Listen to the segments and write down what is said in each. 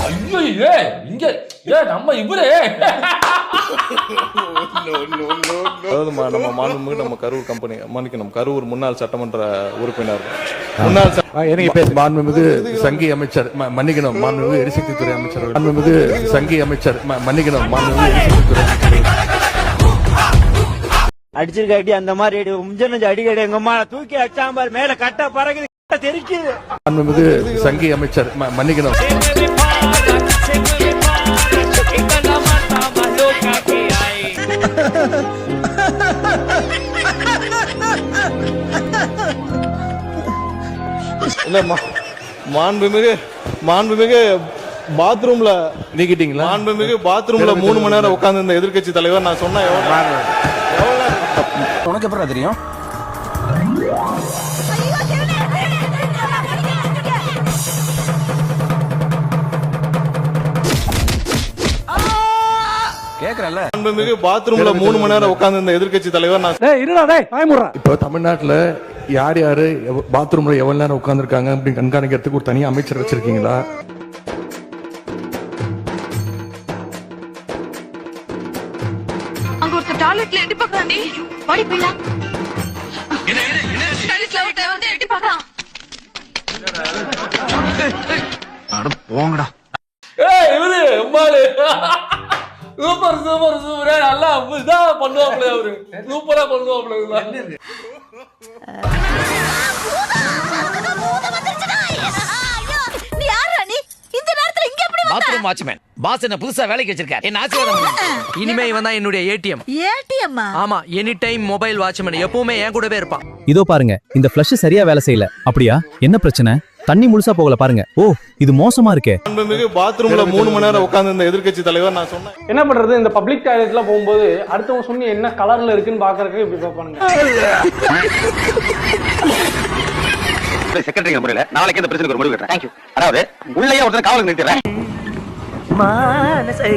ஐயோ இங்க நம்ம இவரே அதாவது நம்ம மாண்புமிகு நம்ம கரூர் கம்பெனி மன்னிக்கணும் கரூர் முன்னாள் சட்டமன்ற உறுப்பினர் மாண்புமிகு சங்கி அமைச்சர் மன்னிக்கணும் மாண்புமிகு எரிசக்தித்துறை அமைச்சர் மாண்புமிகு சங்கி அமைச்சர் மன்னிக்கணும் மாண்புமிகு எரிசக்தித்துறை அடிச்சிருக்காட்டி அந்த மாதிரி முஞ்சனஞ்சு அடிக்கடி எங்க அம்மா தூக்கி அச்சாம்பார் மேல கட்ட பறகுது தெரிக்குது. மாண்புமிகு சங்கி அமைச்சர் மன்னிக்கணும் இல்ல மாண்புமிகு பாத்ரூம்ல நீக்கிட்டீங்களா? மாண்புமிகு பாத்ரூம்ல 3 மணி நேரம் உட்கார்ந்து இருந்த எதிர்க்கட்சி தலைவர் நான் சொன்ன உனக்கு எப்படி தெரியும்? கேக்குறல்ல மாண்புமிகு பாத்ரூம்ல 3 மணி நேரம் உட்கார்ந்து இருந்த எதிர்க்கட்சி தலைவர் நான் இப்ப தமிழ்நாட்டுல யார் யாரு பாத்ரூம்ல எவ்வளவு நேரம் உட்கார்ந்துருக்காங்க அப்படின்னு கண்காணிக்கிறதுக்கு ஒரு தனி அமைச்சர் வச்சிருக்கீங்களா? அங்க ஒரு டாய்லெட்ல எட்டி பார்க்கறானே வாடி போலாம் டாய்லெட்ல வந்து எட்டி பார்க்கறான் அட போங்கடா ஏய் இவரு அம்மாளே சூப்பர் சூப்பர் சூப்பரே நல்லா இதா பண்ணுவாப்ல அவரு சூப்பரா பண்ணுவாப்ல நீ யாரா நீ இந்த நேரத்துல இங்க எப்படி வந்த? பாத்ரூம் வாட்ச்மேன் பாஸ் என்ன புதுசா வேலைக்கு வச்சிருக்காரு. என்ன ஆசீர்வாதம். இனிமே இவன் தான் என்னுடைய ஏடிஎம். ஏடிஎம்மா? ஆமா, எனி டைம் மொபைல் வாட்ச்மேன் எப்பவுமே என் கூடவே இருப்பான். இதோ பாருங்க, இந்த ஃப்ளஷ் சரியா வேலை செய்யல. அப்படியா? என்ன பிரச்சனை? தண்ணி முழுசா போகல பாருங்க. ஓ, இது மோசமா இருக்கே. மாண்புமிகு பாத்ரூம்ல 3 மணி நேரம் உட்கார்ந்து இருந்த எதிர்க்கட்சி தலைவர் நான் சொன்னேன். என்ன பண்றது, இந்த பப்ளிக் டாய்லெட்ல போகும்போது அடுத்தவங்க சொன்னி என்ன கலர்ல இருக்குன்னு பாக்குறதுக்கு இப்படி பாப்பானுங்க. செக்ரட்டரி முறையில நாளைக்கு இந்த பிரச்சனைக்கு ஒரு முடிவு கட்டுறேன். தேங்க்யூ. அதாவது உள்ளேயே ஒருத்தர் காவலுக்கு நிறுத்திடுறேன்.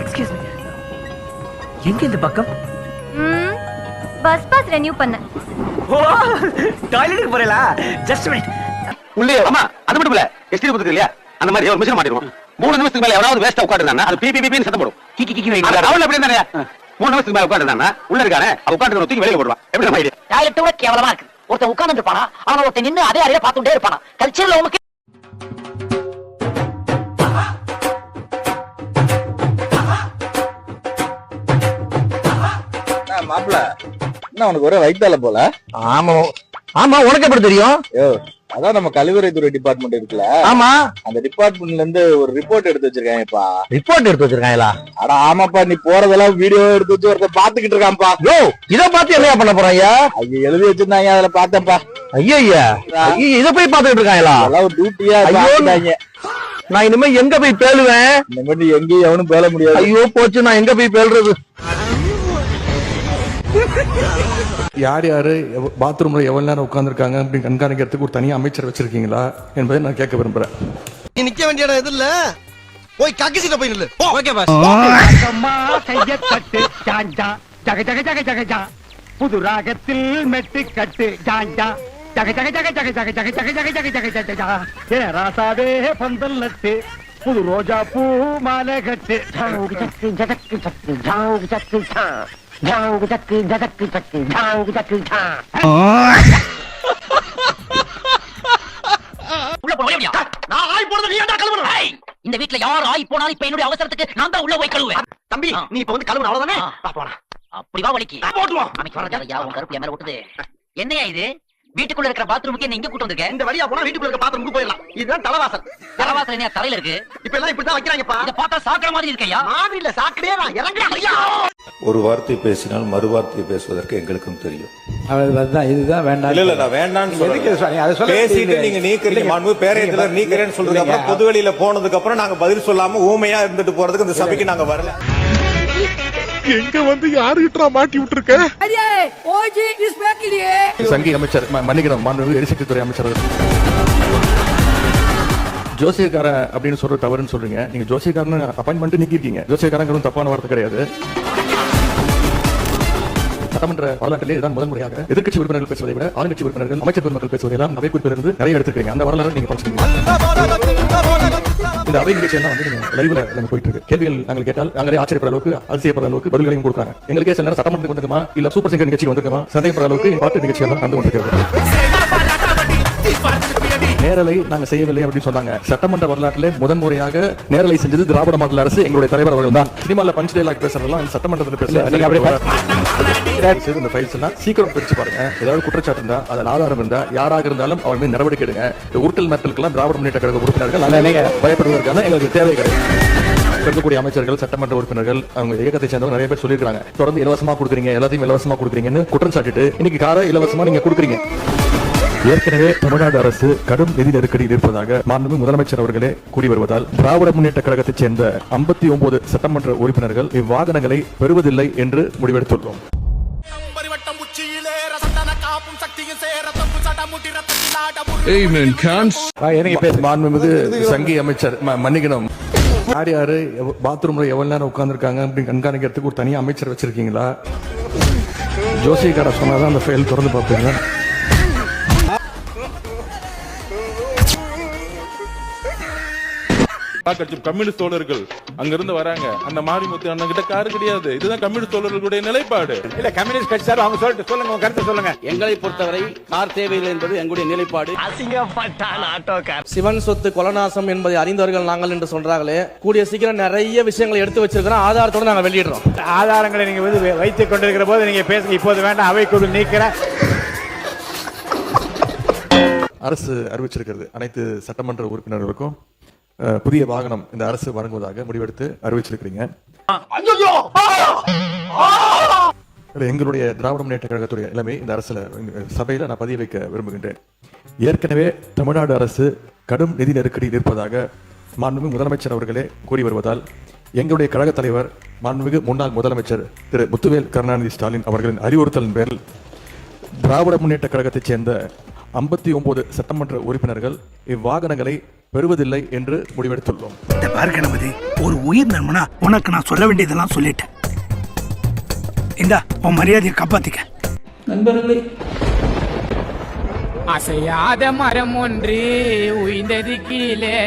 எக்ஸ்கியூஸ் மீ, எங்க இந்த பக்கம்? பஸ் பாஸ் ரெனியூ பண்ண. ஓ, டாய்லெட்டுக்கு போறீங்களா? Just minute. உள்ளே ஆமா, அது மட்டும் இல்ல, எஸ்டி புத்தகம் இல்லையா, அந்த மாதிரி ஒரு மிஷன் மாட்டிடுவோம். 3 நிமிஷத்துக்கு மேல எவனாவது வேஸ்டா உட்கார்ந்தானா அது பி பி பி சத்தம் போடும். கிக்கி கிக்கி வைங்க. அவள அப்படியே தானே 3 நிமிஷத்துக்கு மேல உட்கார்ந்தானா உள்ள இருக்கானே உட்கார்ந்து தூக்கி வெளிய போடுவான். எப்படி நம்ம ஐடியா? டாய்லெட் கூட கேவலமா இருக்கு. ஒருத்தன் உட்கார்ந்து இருப்பானா, அவன் ஒருத்தன் நின்னு அதே அறையில பாத்துட்டே இருப்பானா. கல்ச்சர்ல உனக்கு மாப்ள என்ன உனக்கு ஒரே வயித்தால போல? ஆமா ஆமா, உனக்கு எப்படி தெரியும்? அதான் நம்ம கழிவறைத்துறை டிபார்ட்மெண்ட் இருக்குல்ல, ஆமா, அந்த டிபார்ட்மெண்ட்ல இருந்து ஒரு ரிப்போர்ட் எடுத்து வச்சிருக்காங்கப்பா. ரிப்போர்ட் எடுத்து வச்சிருக்காங்களா? அட ஆமாப்பா, நீ போறதெல்லாம் வீடியோ எடுத்து வச்சு ஒருத்தர் பாத்துக்கிட்டு இருக்கான்ப்பா. யோ, இத பார்த்து என்ன பண்ண போறாங்க? ஐயா எழுதி வச்சிருந்தாங்க, அதுல பார்த்தேன்ப்பா. ஐயா இத போய் பாத்துக்கிட்டு இருக்காங்களா? அதெல்லாம் ஒரு டியூட்டியா பாத்துட்டாங்க. நான் இனிமே எங்க போய் பேலுவேன்? இனிமே எங்கேயும் எவனும் பேல முடியாது. ஐயோ போச்சு, நான் எங்க போய் பேல்றது? யார் யாரு பாத்ரூம்ல எவ்வளவு நேரம் உட்கார்ந்துருக்காங்க அப்படின்னு கண்காணிக்கிறதுக்கு ஒரு தனி அமைச்சர் வச்சிருக்கீங்களா என்பதை நான் கேட்க விரும்புறேன். நீ நிக்க வேண்டிய இடம் எது இல்ல, போய் கக்கிசிட்ட போய் நில்லு. Okay boss. அம்மா கையத்தட்டு ஜாஞ்சா ஜக ஜக ஜக ஜக ஜா, புது ராகத்தில் மெட்டு கட்டு ஜாஞ்சா ஜக ஜக ஜக ஜக ஜக ஜக ஜக ஜக ஜக ஜக ஜக ஜா, ஏ ராசாவே பந்தல் நட்டு புது ரோஜா பூ மாலை கட்டு. ஜாங்கு ஜக்கு ஜதக்கு ஜக்கு ஜாங்கு ஜக்கு ஜா, ஜாங்கு ஜக்கு ஜதக்கு ஜக்கு ஜாங்கு ஜக்கு ஜா. உள்ள போய் முடியா? நான் ஆய் போறது நீ ஏன்டா கழுவுற? இந்த வீட்ல யார் ஆய் போனாலும் இப்ப என்னுடைய அவசரத்துக்கு நான் தான் உள்ள போய் கழுவுவேன். தம்பி நீ இப்ப வந்து கழுவுற அவ்வளவுதானே? வா போலாம். அப்படி வா வலிக்கு போட்டுவோம். அன்னைக்கு வரதா உன் கருப்பு என் மேல விட்டுது. என்னையா இது? வீட்டுக்குள்ள இருக்கிற பாத்ரூமுக்கு என்ன இங்க கூட்டு வந்திருக்க? இந்த வழியா போனா வீட்டுக்குள்ள இருக்க பாத்ரூமுக்கு போயிடலாம். இதுதான் தலைவாசல். தலைவாசல் என்ன தரையில இருக்கு? இப்ப எல்லாம் இப்படி தான் வைக்கிறாங்கப்பா. இத பார்த்தா சாக்கடை மாதிரி இருக்கையா? மாதிரி இல்ல, சாக்கடையே தான். இறங்குடா ஐயா. ஒரு வார்த்தை பேசினால் மறு வார்த்தை பேசுவதற்கு எங்களுக்கும் தெரியும். இதுதான் வேண்டாம். இல்ல நான் வேண்டாம்னு சொல்றேன். பேசிட்டு நீங்க நீக்கிறீங்க, மாண்பு பேரையத்துல நீக்கிறேன்னு சொல்றதுக்கு அப்புறம் பொதுவெளியில போனதுக்கு அப்புறம் நாங்க பதில் சொல்லாம ஊமையா இருந்துட்டு போறதுக்கு இந்த சபைக்கு நாங்க வரல. எங்க வந்து யாருகிட்ட மாட்டி விட்டுருக்க? சங்கி அமைச்சர் மன்னிக்கணும் மாண்புமிகு எரிசக்தித்துறை அமைச்சர். ஜோசியக்காரன் அப்படின்னு சொல்ற தவறுன்னு சொல்றீங்க. நீங்க ஜோசியக்காரன் அப்பாயின்மெண்ட் நீக்கிருக்கீங்க. ஜோசியக்காரங்க தப்பான வார்த்தை கிடையாது. சட்டமன்ற வரலாற்றிலே இதுதான் முதல் முறையாக எதிர்க்கட்சி உறுப்பினர்கள் பேசுவதை விட ஆளுங்கட்சி உறுப்பினர்கள் அமைச்சர் பெருமக்கள் பேசுவதையெல்லாம் அவை குறிப்பிலிருந்து நிறைய எடுத்துக்கிறீங்க. அந்த வரலாறு நீங்க படிச்சிருக்கீங்க. இந்த அவை நிகழ்ச்சி எல்லாம் வந்து லைவ்ல நாங்க போயிட்டு இருக்கு. கேள்விகள் நாங்கள் கேட்டால் நாங்களே ஆச்சரியப்படுற அளவுக்கு அதிசயப்படுற அளவுக்கு பதில்களையும் கொடுக்குறாங்க. எங்களுக்கே சில நேரம் சட்டமன்றத்துக்கு வந்துருமா இல்ல சூப்பர் சிங்கர் நிகழ்ச்சிக்கு வந்துருமா சந்தேகப்படுற அளவுக்கு பாட்டு நிகழ்ச்சி எல்லாம் நடந்து கொண்டிருக்கிறது. நேரலை நாங்க செய்யவில்லை அப்படின்னு சொன்னாங்க. சட்டமன்ற வரலாற்றிலே முதன்முறையாக நேரலை செஞ்சது திராவிட மாடல் அரசு, எங்களுடைய தலைவர் அவர்கள் தான். சினிமால பஞ்ச் டைலாக் பேசுறதெல்லாம் சட்டமன்றத்தில் பேசல. இந்த ஃபைல்ஸ் எல்லாம் சீக்கிரம் பிரிச்சு பாருங்க. ஏதாவது குற்றச்சாட்டு இருந்தா அதில் ஆதாரம் இருந்தா யாராக இருந்தாலும் அவங்க மீது நடவடிக்கை எடுங்க. உருட்டல் மிரட்டலுக்கெல்லாம் திராவிட முன்னேற்ற கழக உறுப்பினர்கள் பயப்படுவதற்கான எங்களுக்கு தேவை கிடையாது. இருக்கக்கூடிய அமைச்சர்கள் சட்டமன்ற உறுப்பினர்கள் அவங்க இயக்கத்தை சேர்ந்தவங்க நிறைய பேர் சொல்லியிருக்காங்க. தொடர்ந்து இலவசமா கொடுக்குறீங்க, எல்லாத்தையும் இலவசமா கொடுக்குறீங்கன்னு குற்றம் சாட்டிட்டு இன்னைக்கு காரை இலவசமா நீங்க கொடுக்குறீங்க. ஏற்கனவே தமிழ்நாடு அரசு கடும் நிதி நெருக்கடியில் இருப்பதாக மாண்புமிகு முதலமைச்சர் அவர்களே கூறி வருவதால் திராவிட முன்னேற்ற கழகத்தைச் சேர்ந்த 59 சட்டமன்ற உறுப்பினர்கள் இவ்வாகனங்களை பெறுவதில்லை என்று முடிவெடுத்துள்ளோம். மாண்புமிகு சங்கி அமைச்சர் மன்னிக்கணும். யார் யாரு பாத்ரூம்ல எவ்வளவு நேரம் உட்கார்ந்துருக்காங்க அப்படின்னு கண்காணிக்கிறதுக்கு ஒரு தனியா அமைச்சர் வச்சிருக்கீங்களா? ஜோசி கடை சொன்னாதான் அந்த ஃபைல் திறந்து பார்ப்பீங்க. கம்யூனிஸ்ட் தோழர்கள் அங்கிருந்து வராங்க. அந்த மாரிமுத்து அண்ணன் கிட்ட காரு கிடையாது. இதுதான் கம்யூனிஸ்ட் தோழர்களுடைய நிலைப்பாடு. இல்ல கம்யூனிஸ்ட் கட்சி சார் அவங்க சொல்லிட்டு சொல்லுங்க, உங்க கருத்தை சொல்லுங்க. எங்களை பொறுத்தவரை கார் தேவையில்லை என்பது எங்களுடைய நிலைப்பாடு. சிவன் சொத்து கொலநாசம் என்பதை அறிந்தவர்கள் நாங்கள் என்று சொல்றாங்களே, கூடிய சீக்கிரம் நிறைய விஷயங்களை எடுத்து வச்சிருக்கிறோம். ஆதாரத்தோட நாங்க வெளியிடுறோம். ஆதாரங்களை நீங்க வைத்துக் கொண்டிருக்கிற போது நீங்க பேசுங்க. இப்போது வேண்டாம், அவைக்குழு நீக்கிற. அரசு அறிவிச்சிருக்கிறது அனைத்து சட்டமன்ற உறுப்பினர்களுக்கும் புதிய வாகனம் இந்த அரசு வழங்குவதாக முடிவெடுத்து அறிவிச்சிருக்கிறீங்க. எங்களுடைய திராவிட முன்னேற்ற கழகத்துடைய நிலைமை இந்த அரசுல சபையில நான் பதிய வைக்க விரும்புகின்றேன். ஏற்கனவே தமிழ்நாடு அரசு கடும் நிதி நெருக்கடியில் இருப்பதாக மாண்புமிகு முதலமைச்சர் அவர்களே கூறி வருவதால் எங்களுடைய கழக தலைவர் மாண்புமிகு முன்னாள் முதலமைச்சர் திரு முத்துவேல் கருணாநிதி ஸ்டாலின் அவர்களின் அறிவுறுத்தலின் பேரில் திராவிட முன்னேற்ற கழகத்தைச் சேர்ந்த 59 சட்டமன்ற உறுப்பினர்கள் இவ்வாகனங்களை பெறுவதில்லை என்று முடிவெடுத்துள்ளோம். ஒரு உயிர் நண்பனா உனக்கு நான் சொல்ல வேண்டியதெல்லாம் சொல்லிட்டேன். இந்த உன் மரியாதையை காப்பாத்திக்க. நண்பர்களே, அசையாத மரம் ஒன்று உயிர்ந்தது கீழே.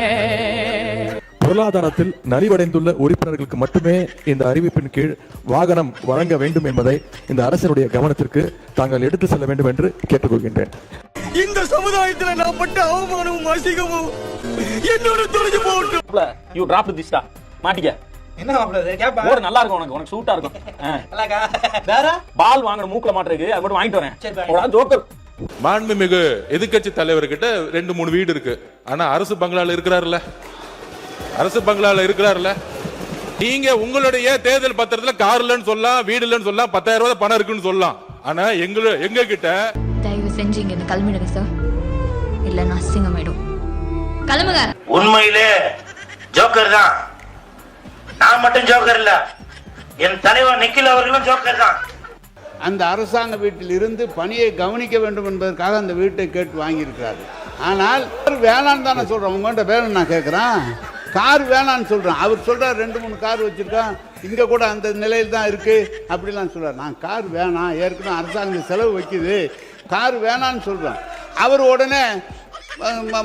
பொருளாதாரத்தில் நலிவடைந்துள்ள உறுப்பினர்களுக்கு மட்டுமே இந்த அறிவிப்பின் கீழ் வாகனம் வழங்க வேண்டும் என்பதை இந்த அரசினுடைய கவனத்திற்கு தாங்கள் எடுத்து செல்ல வேண்டும் என்று கேட்டுக்கொள்கின்றேன். இந்த சமுதாயத்தில் நான் பட்ட அவமானமும் அசிங்கமும் என்னோட தொலைஞ்சு போகட்டும். யூ டிராப் திஸ் டா மாட்டிக்க. என்ன மாப்ள கேப்பா ஓட நல்லா இருக்கும், உனக்கு சூட்டா இருக்கும். நல்லாக்கா வேற பால் வாங்குற மூக்குல மாட்டறதுக்கு அது மட்டும் வாங்கிட்டு வரேன். ஓடா ஜோக்கர். மாண்புமிகு எதிர்க்கட்சி தலைவர்கிட்ட 2-3 வீடு இருக்கு. ஆனா அரசு பங்களால இருக்கிறாருல்ல, அரசு பங்களால இருக்கிறாருல்ல. நீங்க உங்களுடைய தேர்தல் பத்திரத்துல கார் இல்லன்னு சொல்லலாம், வீடு இல்லன்னு சொல்லலாம், 10,000 ரூபாய் பணம் இருக்குன்னு சொல்லலாம். ஆனா எங்க கிட்ட தயவு செஞ்சு இங்க கிளம்பிடுங்க சார், இல்ல நான் அசிங்கமாயிடும். கிளம்புங்க. உண்மையிலே ஜோக்கர் தான். நான் மட்டும் ஜோக்கர் இல்ல, என் தலைவர் நிக்கில் அவர்களும் ஜோக்கர் தான். அந்த அரசாங்க வீட்டில் இருந்து பணியை கவனிக்க வேண்டும் என்பதற்காக அந்த வீட்டை கேட்டு வாங்கியிருக்கிறாரு. ஆனால் வேணான்னு தானே சொல்றேன். உங்கள்கிட்ட வேணும் நான் கேட்குறேன். கார் வேணான்னு சொல்றேன். அவர் சொல்றாரு 2-3 கார் வச்சிருக்கான், இங்க கூட அந்த நிலையில் தான் இருக்கு அப்படிலாம் சொல்றாரு. நான் கார் வேணாம், ஏற்கனவே அரசாங்கம் செலவு வைக்குது, கார் வேணான்னு சொல்றேன். அவர் உடனே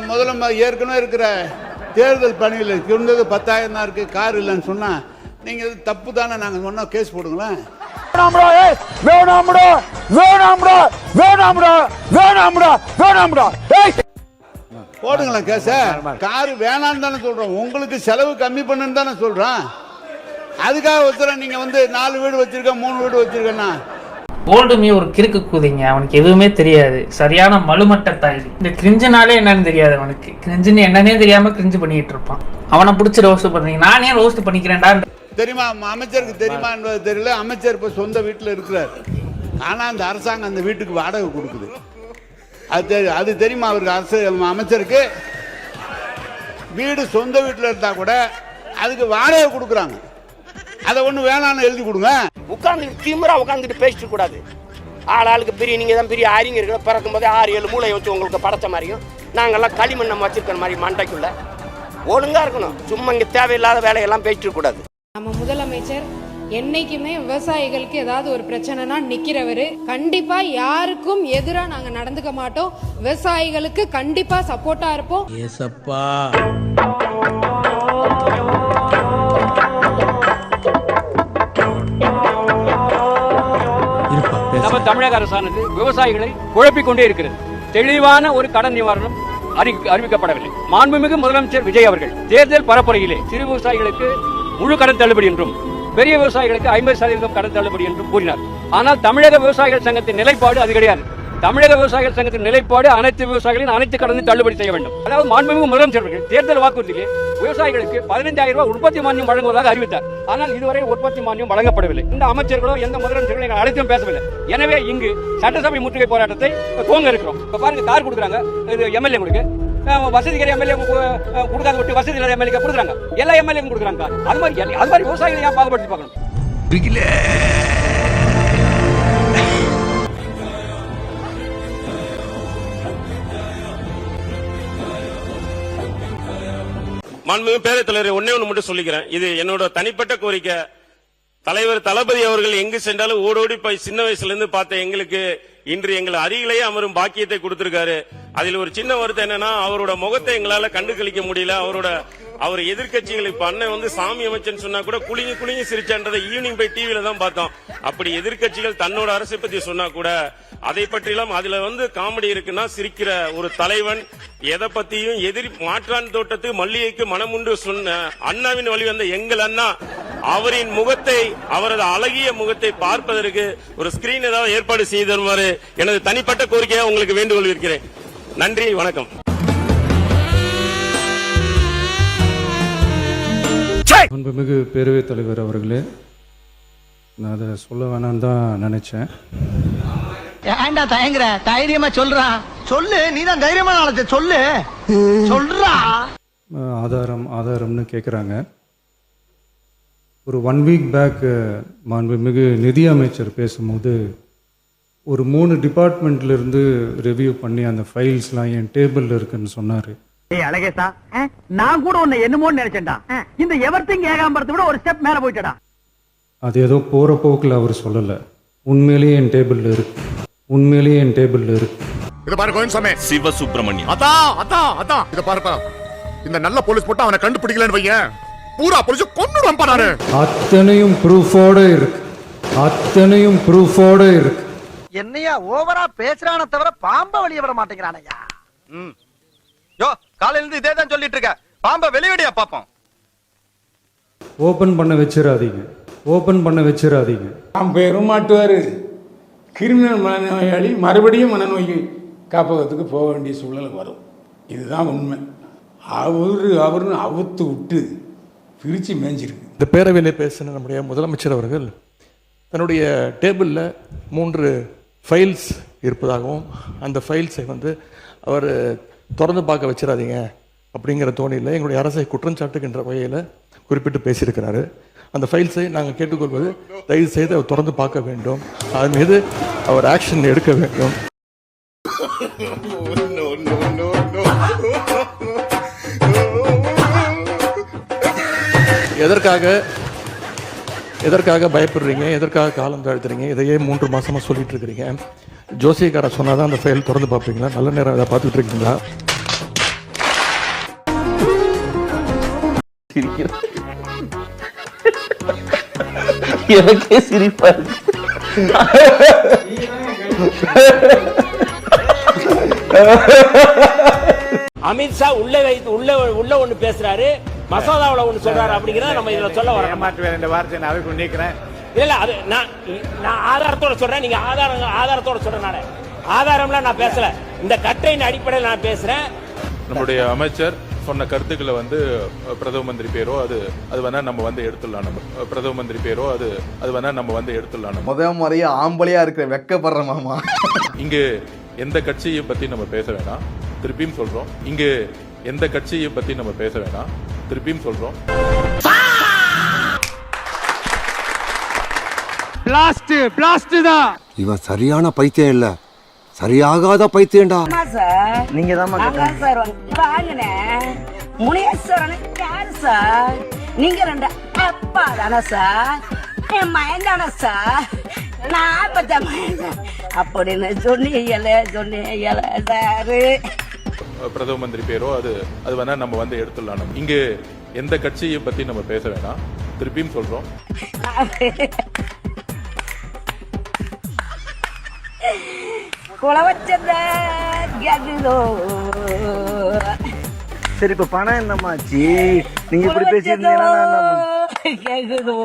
முதல்ல ஏற்கனவே இருக்கிற தேர்தல் பணியில் இருந்தது 10,000 தான் இருக்கு, கார் இல்லைன்னு சொன்னா நீங்க தப்பு தானே, நாங்க சொன்னா கேஸ் போடுங்களேன். போடுங்களேன் கேஸ. கார் வேணான்னு தானே சொல்றோம், உங்களுக்கு செலவு கம்மி பண்ணுன்னு தானே சொல்றோம். அதுக்காக ஒருத்தர் நீங்க 4 வீடு வச்சிருக்க 3 வீடு வச்சிருக்கேன்னா கோல்டுமே ஒரு கிறுக்கு கூதிங்க. அவனுக்கு எதுவுமே தெரியாது, சரியான மலுமட்ட தாய். இந்த கிரிஞ்சுனாலே என்னன்னு தெரியாது அவனுக்கு. கிரிஞ்சுன்னு என்னன்னே தெரியாம கிரிஞ்சு பண்ணிட்டு இருப்பான். அவனை பிடிச்சி ரோஸ்ட் பண்றீங்க, நானே ரோஸ்ட் பண்ணிக்கிறேன்டா. தெரியுமா அமைச்சருக்கு தெரியுமா என்பது தெரியல. அமைச்சர் இப்ப சொந்த வீட்டுல இருக்கிறார், ஆனா அந்த அரசாங்கம் அந்த வீட்டுக்கு வாடகை கொடுக்குது. அது தெரியுமா அவருக்கு? அமைச்சருக்கு வீடு சொந்த வீட்டுல இருந்தா கூட அதுக்கு வாடகை கொடுக்குறாங்க. அதை ஒண்ணு வேணான்னு எழுதி கொடுங்க. உட்கார்ந்து திமிரா உட்கார்ந்துட்டு பேசிட்டு கூடாது. ஆளுக்கு பெரிய நீங்க தான் பெரிய அறிஞர்கள், பிறக்கும் போதே 6-7 மூளை வச்சு உங்களுக்கு படைச்ச மாதிரியும் நாங்கெல்லாம் களிமண்ணம் வச்சிருக்கிற மாதிரி மண்டைக்குள்ள ஒழுங்கா இருக்கணும். சும்மா இங்க தேவையில்லாத வேலையெல்லாம் பேசிட்டு கூடாது. நம்ம முதலமைச்சர் என்னைக்குமே விவசாயிகளுக்கு ஏதாவது ஒரு பிரச்சனைனா நிக்கிறவரு. கண்டிப்பா யாருக்கும் எதிரா நாங்க நடந்துக்க மாட்டோம். விவசாயிகளுக்கு கண்டிப்பா சப்போர்ட்டா இருப்போம். தமிழக அரசானது விவசாயிகளை குழப்பிக் கொண்டே இருக்கிறது. தெளிவான ஒரு கடன் நிவாரணம் அறிவிக்கப்படவில்லை. மாண்புமிகு முதலமைச்சர் விஜய் அவர்கள் தேர்தல் பரப்புரையிலே சிறு விவசாயிகளுக்கு முழு கடன் தள்ளுபடி என்றும் பெரிய விவசாயிகளுக்கு 50% கடன் தள்ளுபடி என்றும் கூறினார். ஆனால் தமிழக விவசாயிகள் சங்கத்தின் நிலைப்பாடு அது கிடையாது. தமிழக விவசாயிகள் சங்கத்தின் நிலைப்பாடு அனைத்து விவசாயிகளின் அனைத்து கடனை தள்ளுபடி செய்ய வேண்டும். அதாவது மாண்புமிகு முதலமைச்சர் அவர்கள் தேர்தல் வாக்குறுதியிலே விவசாயிகளுக்கு 15,000 ரூபாய் உற்பத்தி மானியம் வழங்குவதாக அறிவித்தார். ஆனால் இதுவரை உற்பத்தி மானியம் வழங்கப்படவில்லை. இந்த அமைச்சர்களோ எந்த முதலமைச்சர்களோ எங்கள் அழைத்தும் பேசவில்லை. எனவே இங்கு சட்டசபை முற்றுகை போராட்டத்தை துவங்க இருக்கிறோம். இப்ப பாருங்க, கார் கொடுக்குறாங்க, இது எம்எல்ஏ கொடுக்கு, வசதிக்கிற எம்எல்ஏ கொடுக்காத விட்டு வசதி இல்லாத எம்எல்ஏ கொடுக்குறாங்க, எல்லா எம்எல்ஏ கொடுக்குறாங்க. அது மாதிரி விவசாயிகளை ஏன் பாகுபடுத்தி பார்க்கணும்? மாண்புமிகு பேரவைத் தலைவர், ஒன்னே ஒன்று மட்டும் சொல்லிக்கிறேன். இது என்னோட தனிப்பட்ட கோரிக்கை. தலைவர் தளபதி அவர்கள் எங்கு சென்றாலும் ஓடோடி போய் சின்ன வயசுல இருந்து பார்த்த எங்களுக்கு இன்று எங்கள் அருகிலேயே அமரும் பாக்கியத்தை கொடுத்திருக்காரு. அதில் ஒரு சின்ன வருத்தம் என்னன்னா, அவரோட முகத்தை எங்களால கண்டு கழிக்க முடியல. அவர் எதிர்கட்சிகள் இப்ப அண்ணன் வந்து சாமி அமைச்சன் சொன்னா கூட குலுங்கி சிரிச்சன்றதை ஈவினிங் போய் டிவில தான் பார்த்தோம். அப்படி எதிர்கட்சிகள் தன்னோட அரசை பத்தி சொன்னா கூட அதை பற்றிலாம் அதுல வந்து காமெடி இருக்குன்னா, சிரிக்கிற ஒரு தலைவன் எதை பத்தியும் மாற்றான் தோட்டத்து மல்லிகைக்கு மனமுண்டு சொன்ன அண்ணாவின் வழி வந்த எங்கள் அண்ணா அவரின் முகத்தை, அவரது அழகிய முகத்தை பார்ப்பதற்கு ஒரு ஸ்கிரீன் ஏதாவது ஏற்பாடு செய்து தருமாறு எனது தனிப்பட்ட கோரிக்கையை உங்களுக்கு வேண்டுகோள் இருக்கிறேன். நன்றி, வணக்கம். அன்புமிகு பேரவைத் தலைவர் அவர்களே, நான் அதை சொல்ல வேணான்னு தான் நினைச்சேன். ஏன்டா தயங்குற? தைரியமா சொல்றா, சொல்லு. நீதான் தைரியமா நாளத்தை சொல்லு, சொல்றா. ஆதாரம்னு கேட்குறாங்க. ஒரு 1 வீக் பேக் மாண்புமிகு நிதி அமைச்சர் பேசும்போது ஒரு 3 டிபார்ட்மெண்ட்ல இருந்து ரிவ்யூ பண்ணி அந்த ஃபைல்ஸ்லாம் என் டேபிள்ல இருக்குன்னு சொன்னாரு. ஏய் அழகேசா, நான் கூட உன்னை என்னமோன்னு நினைச்சேன்டா. இந்த எவர்திங் ஏகாம்பரத்தை விட ஒரு ஸ்டெப் மேல போயிட்டடா. அது ஏதோ போற போக்குல அவர் சொல்லல, உண்மையிலேயே என் டேபிள்ல இருக்கு, உண்மையிலேயே என் டேபிள்ல இருக்கு. இத பாரு கோயின்சாமி, சிவசுப்ரமணியம், அதான் இத பாருப்பா. இந்த நல்ல போலீஸ் போட்டு அவனை கண்டுபிடிக்கலன்னு வையேன், பூரா போலீஸ் கொன்னுடுவான் பாரு. அத்தனையும் ப்ரூஃபோட இருக்கு, அத்தனையும் ப்ரூஃபோட இருக்கு. என்னையா ஓவரா பேசுறானே தவிர பாம்ப வெளிய விட மாட்டேங்கிறானயா. யோ, காலையில இருந்து இதே தான் சொல்லிட்டு இருக்க. பாம்ப வெளியடியா பாப்போம். ஓபன் பண்ண வச்சிராதீங்க, ஓபன் பண்ண வச்சிராதீங்க. நாம் பேரும் மாட்டுவாரு. கிரிமினல் மனநோயாளி மறுபடியும் மனநோய் காப்பகத்துக்கு போக வேண்டிய சூழல் வரும். இதுதான் உண்மை. அவருன்னு அவுத்து விட்டு பிரித்து மேய்ஞ்சிருக்கு. இந்த பேரவையில் பேசின நம்முடைய முதலமைச்சர் அவர்கள் தன்னுடைய டேபிளில் 3 ஃபைல்ஸ் இருப்பதாகவும் அந்த ஃபைல்ஸை வந்து அவர் திறந்து பார்க்க வச்சிடாதீங்க அப்படிங்கிற தோணியில் எங்களுடைய அரசை குற்றஞ்சாட்டுகின்ற வகையில் குறிப்பிட்டு பேசியிருக்கிறாரு. அந்த ஃபைல்ஸை நாங்கள் கேட்டுக்கொள்வது, தயவு செய்து அவர் திறந்து பார்க்க வேண்டும், அதன் மீது அவர் ஆக்ஷன் எடுக்க வேண்டும். எதற்காக பயப்படுறீங்க, எதற்காக காலம் தாழ்த்துறீங்க? இதையே 3 மாசமா சொல்லிட்டு இருக்கிறீங்க. ஜோசியக்கார சொன்னாதான் அந்த ஃபைல் திறந்து பார்ப்பீங்களா? நல்ல நேரம் இதை பார்த்துட்டு இருக்கீங்களா? எனக்கே சிரிப்பா இருக்கு. அமித்ஷா உள்ள ஒண்ணு பேசுறாரு, மசோதாவுல ஒண்ணு சொல்றாரு அப்படிங்கறத நம்ம இதுல சொல்ல வர மாட்டேன். இந்த வார்த்தையை நான் அதுக்கு நீக்கிறேன். இல்ல அது நான் ஆதாரத்தோட சொல்றேன். நீங்க ஆதாரத்தோட சொல்றேன். ஆதாரம்லாம் நான் பேசல, இந்த கட்டையின் அடிப்படையில் நான் பேசுறேன். நம்முடைய அமைச்சர் சொன்ன கருத்துக்களை வந்து பிரதம மந்திரி பேரோ அது வேணா நம்ம வந்து எடுத்துடலாம். நம்ம பிரதம மந்திரி பேரோ அது வேணா நம்ம வந்து எடுத்துடலாம். முதல் முறையா ஆம்பளையா இருக்கிற வெக்கப்படுற மாமா. இங்கு எந்த கட்சியை பத்தி நம்ம பேச வேணாம், திருப்பியும் சொல்றோம். இங்கு எந்த கட்சியை பத்தி நம்ம பேச வேணாம், திருப்பியும் சொல்றோம். பிளாஸ்ட் தான். இவன் சரியான பைத்தியம் இல்ல, சரியாகாத பைத்தியம்டா. நீங்க தான் சார் வாங்கினேன். முனேஸ்வரன் யாரு சார்? நீங்க 2 அப்பா தானே சார்? என் மயன் தானே சார்? நான் பத்த மயன் அப்படின்னு சொன்னீங்கல்ல சாரு. பிரதம மந்திரி பேரோ அது வேணா நம்ம வந்து எடுத்துடலாம். இங்கு எந்த கட்சியை பத்தி நம்ம பேச வேணாம், திருப்பியும் சொல்றோம். குல வச்சத கேக்குதோ. சரி இப்ப பணம் என்னமாச்சு? நீங்க இப்படி பேசியிருந்தீங்கன்னா கேக்குதோ